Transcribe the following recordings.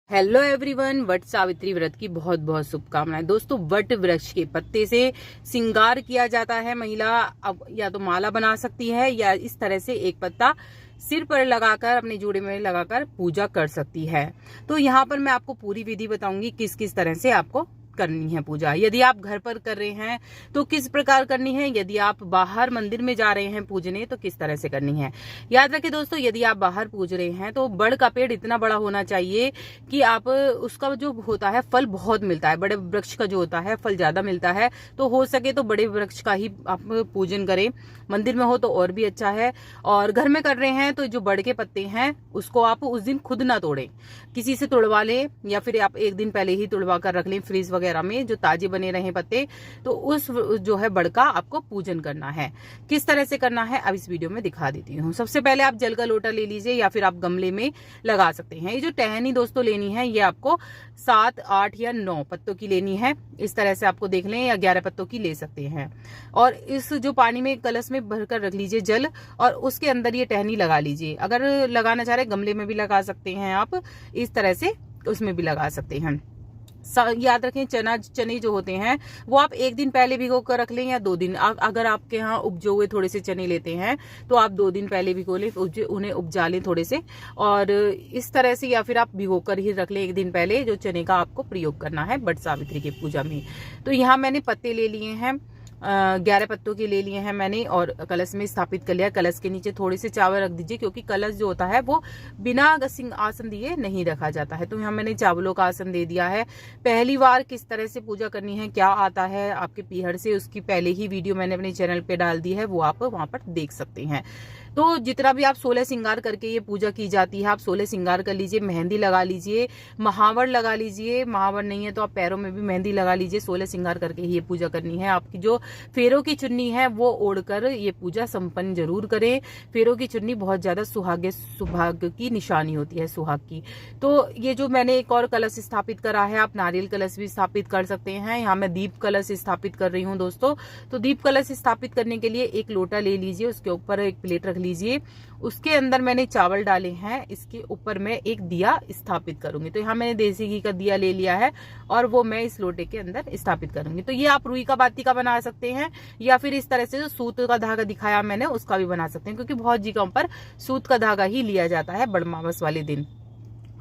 Hello everyone, Vat Savitri व्रत की बहुत बहुत शुभकामनाएं। दोस्तों, वट वृक्ष के पत्ते से श्रृंगार किया जाता है। महिला अब या तो माला बना सकती है या इस तरह से एक पत्ता सिर पर लगाकर अपने जूड़े में लगाकर पूजा कर सकती है। तो यहाँ पर मैं आपको पूरी विधि बताऊंगी किस किस तरह से आपको करनी है पूजा। यदि आप घर पर कर रहे हैं तो किस प्रकार करनी है, यदि आप बाहर मंदिर में जा रहे हैं पूजने तो किस तरह से करनी है। याद रखिए दोस्तों, यदि आप बाहर पूज रहे हैं तो बड़ का पेड़ इतना बड़ा होना चाहिए कि आप उसका जो होता है फल बहुत मिलता है। बड़े वृक्ष का जो होता है फल ज्यादा मिलता है, तो हो सके तो बड़े वृक्ष का ही आप पूजन करें। मंदिर में हो तो और भी अच्छा है, और घर में कर रहे हैं तो जो बड़ के पत्ते हैं उसको आप उस दिन खुद ना तोड़ें, किसी से तुड़वा लें, या फिर आप एक दिन पहले ही तुड़वा कर रख लें फ्रीज वगैरह में, जो ताजे बने रहे पत्ते। तो उस जो है बड़ का आपको पूजन करना है। किस तरह से करना है अब इस वीडियो में दिखा देती हूँ। सबसे पहले आप जल का लोटा ले लीजिए या फिर आप गमले में लगा सकते हैं। ये जो टहनी दोस्तों लेनी है ये आपको 7, 8 या 9 पत्तों की लेनी है। इस तरह से आपको देख लें, या 11 पत्तों की ले सकते हैं। और इस जो पानी में कलश में भरकर रख लीजिए जल, और उसके अंदर ये टहनी लगा लीजिए। अगर लगाना चाह रहे गमले में भी लगा सकते हैं आप, इस तरह से उसमें भी लगा सकते हैं। याद रखें, चने जो होते हैं वो आप एक दिन पहले भिगो कर रख लें या 2 दिन। अगर आपके यहाँ उपजे हुए थोड़े से चने लेते हैं तो आप 2 दिन पहले भिगो लें, उन्हें उपजा लें थोड़े से, और इस तरह से, या फिर आप भिगो कर ही रख लें एक दिन पहले, जो चने का आपको प्रयोग करना है वट सावित्री की पूजा में। तो यहाँ मैंने पत्ते ले लिए हैं, 11 पत्तों के ले लिए हैं मैंने, और कलश में स्थापित कर लिया। कलश के नीचे थोड़े से चावल रख दीजिए, क्योंकि कलश जो होता है वो बिना आसन दिए नहीं रखा जाता है। तो यहाँ मैंने चावलों का आसन दे दिया है। पहली बार किस तरह से पूजा करनी है, क्या आता है आपके पीहर से, उसकी पहले ही वीडियो मैंने अपने चैनल पे डाल दी है, वो आप वहां पर देख सकते हैं। तो जितना भी आप 16 श्रृंगार करके ये पूजा की जाती है, आप 16 श्रृंगार कर लीजिए, मेहंदी लगा लीजिए, महावर लगा लीजिए। महावर नहीं है तो आप पैरों में भी मेहंदी लगा लीजिए। 16 श्रृंगार करके ही ये पूजा करनी है। आपकी जो फेरों की चुन्नी है वो ओढ़कर ये पूजा संपन्न जरूर करें। फेरों की चुन्नी बहुत ज्यादा सुहाग की निशानी होती है, सुहाग की। तो ये जो मैंने एक और कलश स्थापित करा है, आप नारियल कलश भी स्थापित कर सकते हैं। यहाँ मैं दीप कलश स्थापित कर रही हूँ दोस्तों। तो दीप कलश स्थापित करने के लिए एक लोटा ले लीजिए, उसके ऊपर एक प्लेट रख लीजिए, उसके अंदर मैंने चावल डाले हैं, इसके ऊपर मैं एक दिया स्थापित करूंगी। तो यहाँ मैंने देसी घी का दिया ले लिया है और वो मैं इस लोटे के अंदर स्थापित करूंगी। तो ये आप रुई का बाती का बना सकते हैं, या फिर इस तरह से जो सूत का धागा दिखाया मैंने उसका भी बना सकते हैं, क्योंकि बहुत जगहों पर सूत का धागा ही लिया जाता है बड़मावस वाले दिन।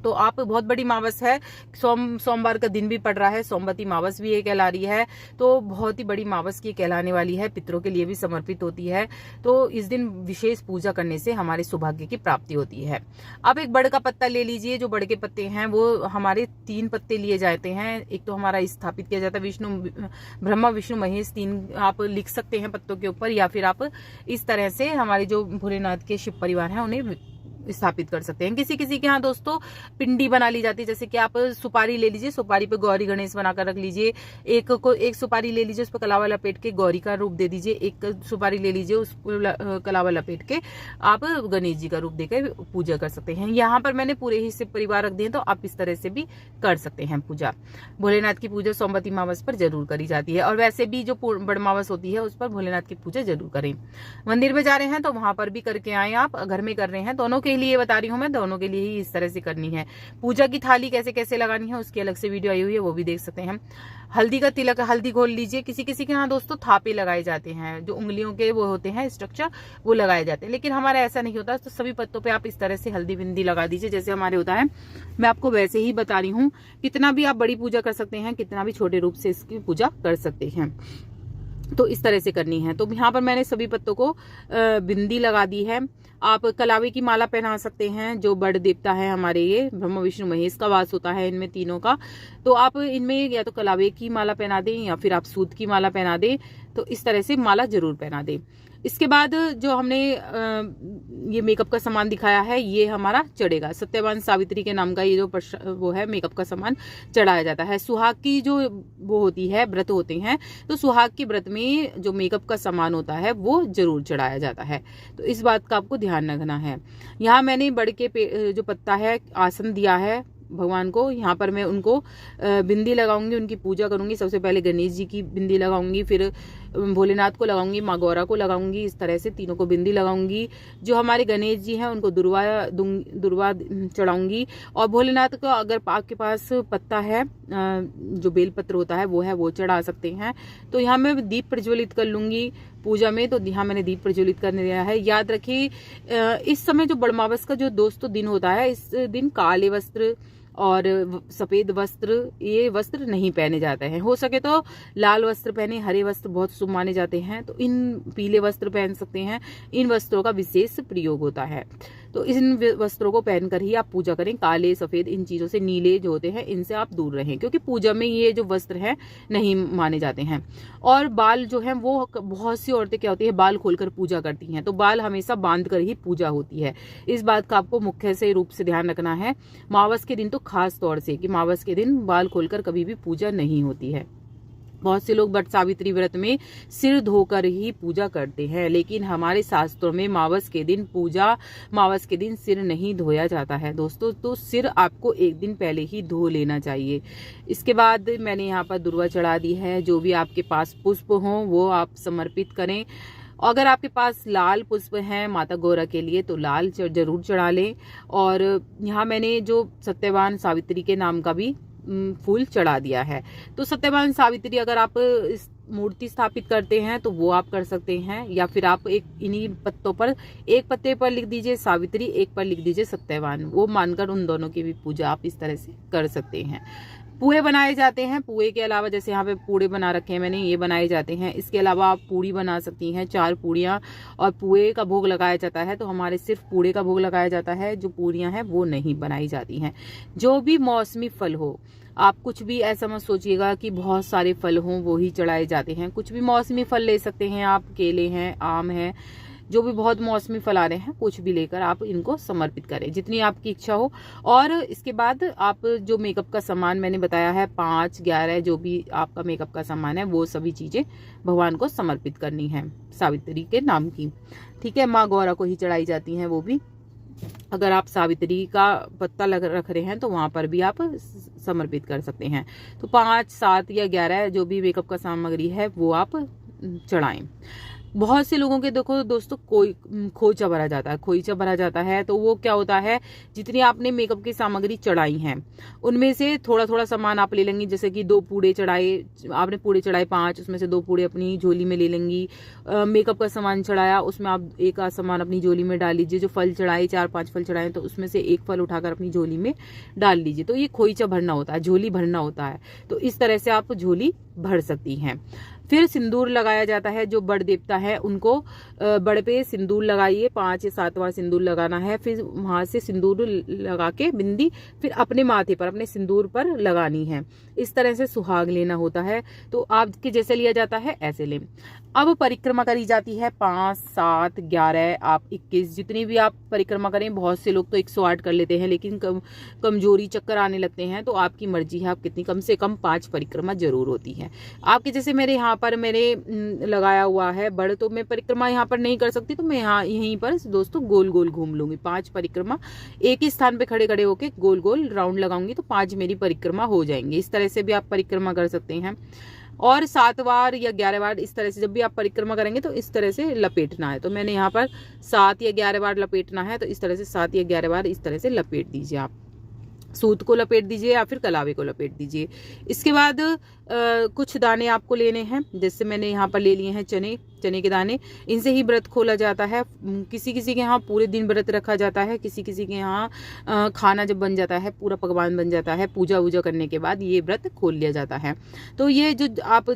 तो आप बहुत बड़ी मावस है, सोमवार का दिन भी पड़ रहा है, सोमवती मावस भी ये कहला रही है। तो बहुत ही बड़ी मावस की कहलाने वाली है, पितरों के लिए भी समर्पित होती है। तो इस दिन विशेष पूजा करने से हमारे सौभाग्य की प्राप्ति होती है। अब एक बड़ का पत्ता ले लीजिए। जो बड़ के पत्ते हैं वो हमारे 3 पत्ते लिए जाते हैं। एक तो हमारा स्थापित किया जाता है ब्रह्मा विष्णु महेश, 3 आप लिख सकते हैं पत्तों के ऊपर, या फिर आप इस तरह से हमारे जो भोलेनाथ के शिव परिवार है उन्हें स्थापित कर सकते हैं। किसी किसी के यहाँ दोस्तों पिंडी बना ली जाती है, जैसे कि आप सुपारी ले लीजिए, सुपारी पे गौरी गणेश बनाकर रख लीजिए। एक सुपारी ले लीजिए, उस पर कलावा लपेट के गौरी का रूप दे दीजिए। एक सुपारी ले लीजिए, उस कलावा लपेट के आप गणेश जी का रूप देकर पूजा कर सकते हैं। यहाँ पर मैंने पूरे ही शिव परिवार रख दिए, तो आप इस तरह से भी कर सकते हैं पूजा। भोलेनाथ की पूजा सोमवती मावस पर जरूर करी जाती है, और वैसे भी जो बड़मावस होती है उस पर भोलेनाथ की पूजा जरूर करें। मंदिर में जा रहे हैं तो वहां पर भी करके आए, आप घर में कर रहे हैं, दोनों के लिए बता रही हूँ मैं, दोनों के लिए ही इस तरह से करनी है। पूजा की थाली कैसे कैसे लगानी है उसकी अलग से वीडियो आई हुई है, वो भी देख सकते हैं। हल्दी का तिलक, हल्दी घोल लीजिए। किसी किसी के यहाँ दोस्तों थापे लगाए जाते हैं, जो उंगलियों के वो होते हैं स्ट्रक्चर, वो लगाए जाते हैं, लेकिन हमारा ऐसा नहीं होता। तो सभी पत्तों पे आप इस तरह से हल्दी बिंदी लगा दीजिए, जैसे हमारे होता है। मैं आपको वैसे ही बता रही हूँ। कितना भी आप बड़ी पूजा कर सकते हैं, कितना भी छोटे रूप से इसकी पूजा कर सकते हैं। तो इस तरह से करनी है। तो यहाँ पर मैंने सभी पत्तों को बिंदी लगा दी है। आप कलावे की माला पहना सकते हैं। जो बड़ देवता है हमारे, ये ब्रह्मा विष्णु महेश का वास होता है इनमें तीनों का। तो आप इनमें या तो कलावे की माला पहना दें, या फिर आप सूत की माला पहना दें। तो इस तरह से माला जरूर पहना दें। इसके बाद जो हमने ये मेकअप का सामान दिखाया है, ये हमारा चढ़ेगा। सत्यवान सावित्री के नाम का ये जो वो है मेकअप का सामान चढ़ाया जाता है। सुहाग की जो वो होती है, व्रत होते हैं, तो सुहाग के व्रत में जो मेकअप का सामान होता है वो जरूर चढ़ाया जाता है। तो इस बात का आपको ध्यान रखना है। यहाँ मैंने बड़ के जो पत्ता है आसन दिया है भगवान को। यहाँ पर मैं उनको बिंदी लगाऊंगी, उनकी पूजा करूंगी। सबसे पहले गणेश जी की बिंदी लगाऊंगी, फिर भोलेनाथ को लगाऊंगी, माँ गौरा को लगाऊंगी, इस तरह से तीनों को बिंदी लगाऊंगी। जो हमारे गणेश जी हैं उनको दुर्वा चढ़ाऊंगी। और भोलेनाथ का अगर आपके पास पत्ता है, जो बेलपत्र होता है वो चढ़ा सकते हैं। तो यहाँ मैं दीप प्रज्वलित कर लूंगी पूजा में। तो यहाँ मैंने दीप प्रज्वलित करने दिया है। याद रखिए इस समय जो बड़मावस का जो दोस्तों दिन होता है, इस दिन काले वस्त्र और सफेद वस्त्र, ये वस्त्र नहीं पहने जाते हैं। हो सके तो लाल वस्त्र पहने, हरे वस्त्र बहुत शुभ माने जाते हैं, तो इन पीले वस्त्र पहन सकते हैं। इन वस्त्रों का विशेष प्रयोग होता है, तो इन वस्त्रों को पहनकर ही आप पूजा करें। काले सफेद इन चीजों से, नीले जो होते हैं इनसे आप दूर रहें, क्योंकि पूजा में ये जो वस्त्र हैं नहीं माने जाते हैं। और बाल जो है वो, बहुत सी औरतें क्या होती है बाल खोलकर पूजा करती हैं, तो बाल हमेशा बांध कर ही पूजा होती है। इस बात का आपको मुख्य से रूप से ध्यान रखना है। मावस के दिन तो खास तौर से, कि मावस के दिन बाल खोलकर कभी भी पूजा नहीं होती है। बहुत से लोग वट सावित्री व्रत में सिर धोकर ही पूजा करते हैं, लेकिन हमारे शास्त्रों में मावस के दिन सिर नहीं धोया जाता है दोस्तों। तो सिर आपको एक दिन पहले ही धो लेना चाहिए। इसके बाद मैंने यहाँ पर दुर्वा चढ़ा दी है। जो भी आपके पास पुष्प हो वो आप समर्पित करें। अगर आपके पास लाल पुष्प हैं माता गौरा के लिए तो लाल जरूर चढ़ा लें। और यहाँ मैंने जो सत्यवान सावित्री के नाम का भी फूल चढ़ा दिया है। तो सत्यवान सावित्री अगर आप इस मूर्ति स्थापित करते हैं तो वो आप कर सकते हैं, या फिर आप इन्हीं पत्तों पर, एक पत्ते पर लिख दीजिए सावित्री, एक पर लिख दीजिए सत्यवान, वो मानकर उन दोनों की भी पूजा आप इस तरह से कर सकते हैं। पुए बनाए जाते हैं। पुए के अलावा जैसे यहाँ पे पूड़े बना रखे हैं मैंने, ये बनाए जाते हैं। इसके अलावा आप पूड़ी बना सकती हैं, 4 पूड़ियाँ, और पुए का भोग लगाया जाता है। तो हमारे सिर्फ पूड़े का भोग लगाया जाता है, जो पूड़ियाँ हैं वो नहीं बनाई जाती हैं। जो भी मौसमी फल हो, आप कुछ भी ऐसा मत सोचिएगा कि बहुत सारे फल हों वो ही चढ़ाए जाते हैं। कुछ भी मौसमी फल ले सकते हैं आप, केले हैं, आम है, जो भी बहुत मौसमी फल आ रहे हैं कुछ भी लेकर आप इनको समर्पित करें, जितनी आपकी इच्छा हो। और इसके बाद आप जो मेकअप का सामान मैंने बताया है 5, 11 जो भी आपका मेकअप का सामान है वो सभी चीजें भगवान को समर्पित करनी है सावित्री के नाम की। ठीक है, माँ गौरा को ही चढ़ाई जाती हैं वो भी। अगर आप सावित्री का पत्ता रख रहे हैं तो वहां पर भी आप समर्पित कर सकते हैं। तो 5, 7 या 11 जो भी मेकअप का सामग्री है वो आप चढ़ाएं। बहुत से लोगों के देखो दोस्तों कोई खोइचा भरा जाता है, खोइचा भरा जाता है। तो वो क्या होता है, जितनी आपने मेकअप की सामग्री चढ़ाई हैं उनमें से थोड़ा थोड़ा सामान आप ले लेंगी। जैसे कि 2 पूड़े चढ़ाए, आपने पूड़े चढ़ाए 5, उसमें से 2 पूड़े अपनी झोली में ले लेंगी। मेकअप का सामान चढ़ाया, उसमें आप एक आध सामान अपनी झोली में डाल लीजिए। जो फल चढ़ाए 4-5 फल चढ़ाए तो उसमें से एक फल उठाकर अपनी झोली में डाल लीजिए। तो ये खोइचा भरना होता है, झोली भरना होता है। तो इस तरह से आप झोली भर सकती हैं। फिर सिंदूर लगाया जाता है। जो बड़ देवता है उनको बड़ पे सिंदूर लगाइए, 5 या 7 बार सिंदूर लगाना है। फिर वहां से सिंदूर लगा के बिंदी फिर अपने माथे पर, अपने सिंदूर पर लगानी है। इस तरह से सुहाग लेना होता है। तो आपके जैसे लिया जाता है ऐसे लें। अब परिक्रमा करी जाती है 5, 7, 11, आप 21, जितनी भी आप परिक्रमा करें। बहुत से लोग तो 108 कर लेते हैं, लेकिन कमजोरी चक्कर आने लगते हैं। तो आपकी मर्जी है आप कितनी, कम से कम 5 परिक्रमा जरूर होती है आपके। जैसे मेरे यहाँ पर मैंने लगाया हुआ है बड़, तो मैं परिक्रमा यहाँ पर नहीं कर सकती, तो मैं यहाँ यहीं पर दोस्तों गोल गोल घूम लूंगी। 5 परिक्रमा एक ही स्थान पे खड़े खड़े होके गोल गोल राउंड लगाऊंगी, तो 5 मेरी परिक्रमा हो जाएंगी। इस तरह से भी आप परिक्रमा कर सकते हैं। और 7 बार या 11 बार इस तरह से जब भी आप परिक्रमा करेंगे तो इस तरह से लपेटना है। तो मैंने यहाँ पर 7 या 11 बार लपेटना है, तो इस तरह से 7 या 11 बार इस तरह से लपेट दीजिए। आप सूत को लपेट दीजिए या फिर कलावे को लपेट दीजिए। इसके बाद कुछ दाने आपको लेने हैं। जैसे मैंने यहाँ पर ले लिए हैं चने के दाने। इनसे ही व्रत खोला जाता है। किसी किसी के यहाँ पूरे दिन व्रत रखा जाता है, किसी किसी के यहाँ खाना जब बन जाता है, पूरा पकवान बन जाता है, पूजा वूजा करने के बाद ये व्रत खोल लिया जाता है। तो ये जो आप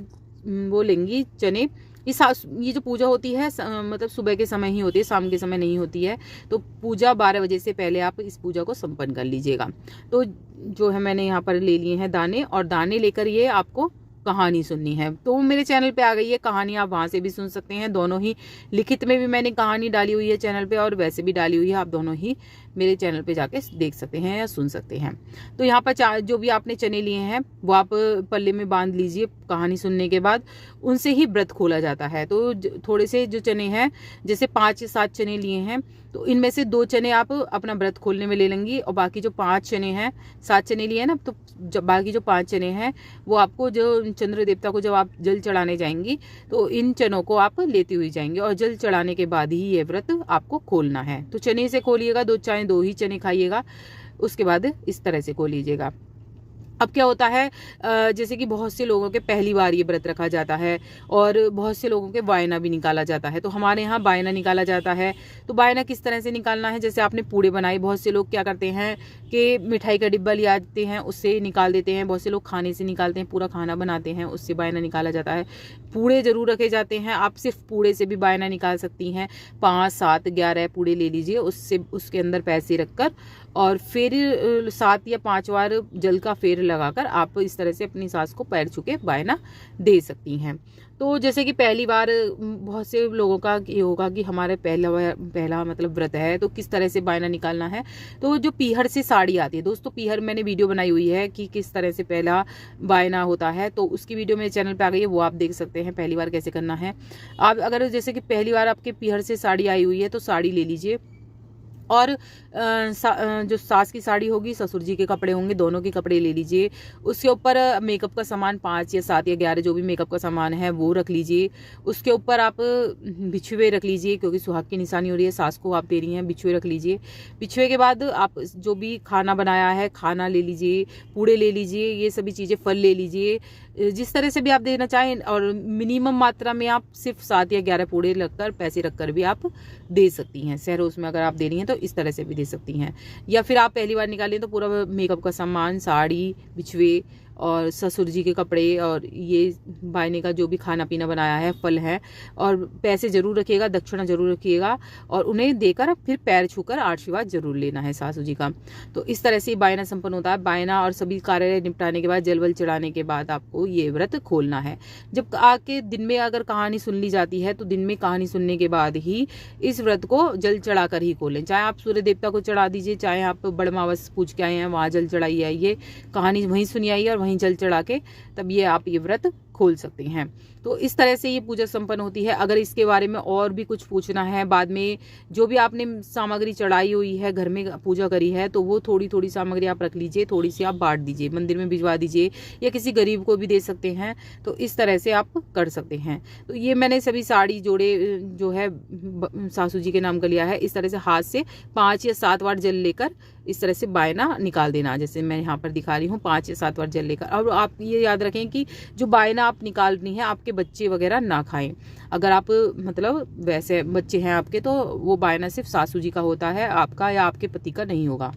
वो लेंगी चने, ये जो पूजा होती है मतलब सुबह के समय ही होती है, शाम के समय नहीं होती है। तो पूजा 12 बजे से पहले आप इस पूजा को संपन्न कर लीजिएगा। तो जो है मैंने यहाँ पर ले लिए हैं दाने, और दाने लेकर ये आपको कहानी सुननी है। तो मेरे चैनल पे आ गई है कहानी, आप वहां से भी सुन सकते हैं। दोनों ही लिखित में भी मैंने कहानी डाली हुई है चैनल पे, और वैसे भी डाली हुई है, आप दोनों ही मेरे चैनल पे जाके देख सकते हैं या सुन सकते हैं। तो यहाँ पर जो भी आपने चने लिए हैं वो आप पल्ले में बांध लीजिए। कहानी सुनने के बाद उनसे ही व्रत खोला जाता है। तो थोड़े से जो चने हैं, जैसे 5 या 7 चने लिए हैं, तो इनमें से 2 चने आप अपना व्रत खोलने में ले लेंगी और बाकी जो 5 चने हैं, 7 चने लिए हैं ना, तो बाकी जो 5 चने हैं वो आपको, जो चंद्र देवता को जब आप जल चढ़ाने जाएंगी तो इन चनों को आप लेती हुई जाएंगे और जल चढ़ाने के बाद ही ये व्रत आपको खोलना है। तो चने से खोलिएगा, 2 ही चने खाइएगा, उसके बाद इस तरह से खोल लीजिएगा। अब क्या होता है, जैसे कि बहुत से लोगों के पहली बार ये व्रत रखा जाता है और बहुत से लोगों के वायना भी निकाला जाता है। तो हमारे यहाँ वायना निकाला जाता है। तो वायना किस तरह से निकालना है, जैसे आपने पूड़े बनाए, बहुत से लोग क्या करते हैं कि मिठाई का डिब्बा ले आते हैं, उससे निकाल देते हैं। बहुत से लोग खाने से निकालते हैं, पूरा खाना बनाते हैं, उससे वायना निकाला जाता है। पूड़े जरूर रखे जाते हैं, आप सिर्फ पूड़े से भी वायना निकाल सकती हैं। 5, 7, 11 पूड़े ले लीजिए, उससे उसके अंदर पैसे रखकर और फिर 7 या 5 बार जल का फेर लगाकर आप इस तरह से अपनी सास को पैर छू के वायना दे सकती हैं। तो जैसे कि पहली बार बहुत से लोगों का ये होगा कि हमारे पहला मतलब व्रत है, तो किस तरह से वायना निकालना है। तो जो पीहर से साड़ी आती है दोस्तों, पीहर मैंने वीडियो बनाई हुई है कि किस तरह से पहला वायना होता है, तो उसकी वीडियो मेरे चैनल पे आ गई है, वो आप देख सकते हैं पहली बार कैसे करना है। आप अगर जैसे कि पहली बार आपके पीहर से साड़ी आई हुई है तो साड़ी ले लीजिए और जो सास की साड़ी होगी, ससुर जी के कपड़े होंगे, दोनों के कपड़े ले लीजिए। उसके ऊपर मेकअप का सामान 5 या 7 या 11 जो भी मेकअप का सामान है वो रख लीजिए। उसके ऊपर आप बिछुए रख लीजिए, क्योंकि सुहाग की निशानी हो रही है, सास को आप दे रही हैं, बिछुए रख लीजिए। बिछुए के बाद आप जो भी खाना बनाया है, खाना ले लीजिए, पूड़े ले लीजिए, ये सभी चीज़ें, फल ले लीजिए, जिस तरह से भी आप देना चाहें। और मिनिमम मात्रा में आप सिर्फ 7 या 11 पूड़े रखकर, पैसे रखकर भी आप दे सकती हैं। सहरोस में अगर आप दे रही हैं तो इस तरह से भी दे सकती हैं। या फिर आप पहली बार निकालें तो पूरा मेकअप का सामान, साड़ी, बिछुए और ससुर जी के कपड़े और ये वायने का जो भी खाना पीना बनाया है, फल है, और पैसे जरूर रखिएगा, दक्षिणा जरूर रखिएगा और उन्हें देकर फिर पैर छूकर आशीर्वाद जरूर लेना है सासू जी का। तो इस तरह से वायना संपन्न होता है। वायना और सभी कार्य निपटाने के बाद, जल वल चढ़ाने के बाद आपको ये व्रत खोलना है। जब आके दिन में अगर कहानी सुन ली जाती है तो दिन में कहानी सुनने के बाद ही इस व्रत को जल चढ़ाकर ही खोलें। चाहे आप सूर्य देवता को चढ़ा दीजिए, चाहे आप बड़मावस पूछ के आए हैं वहां जल चढ़ाई आइए, कहानी वहीं सुनी आइए और वहीं जल चढ़ा के तब ये आप ये व्रत खोल सकते हैं। तो इस तरह से ये पूजा संपन्न होती है। अगर इसके बारे में और भी कुछ पूछना है, बाद में जो भी आपने सामग्री चढ़ाई हुई है, घर में पूजा करी है, तो वो थोड़ी थोड़ी सामग्री आप रख लीजिए, थोड़ी सी आप बांट दीजिए, मंदिर में भिजवा दीजिए या किसी गरीब को भी दे सकते हैं। तो इस तरह से आप कर सकते हैं। तो ये मैंने सभी साड़ी जोड़े जो है सासू जी के नाम का लिया है। इस तरह से हाथ से 5 या 7 बार जल लेकर इस तरह से वायना निकाल देना, जैसे मैं यहाँ पर दिखा रही हूँ, 5 या 7 बार जल लेकर। और आप ये याद रखें कि जो वायना आप निकालनी है, आपके बच्चे वगैरह ना खाएं। अगर आप मतलब वैसे बच्चे हैं आपके, तो वो वायना सिर्फ सासू जी का होता है, आपका या आपके पति का नहीं होगा।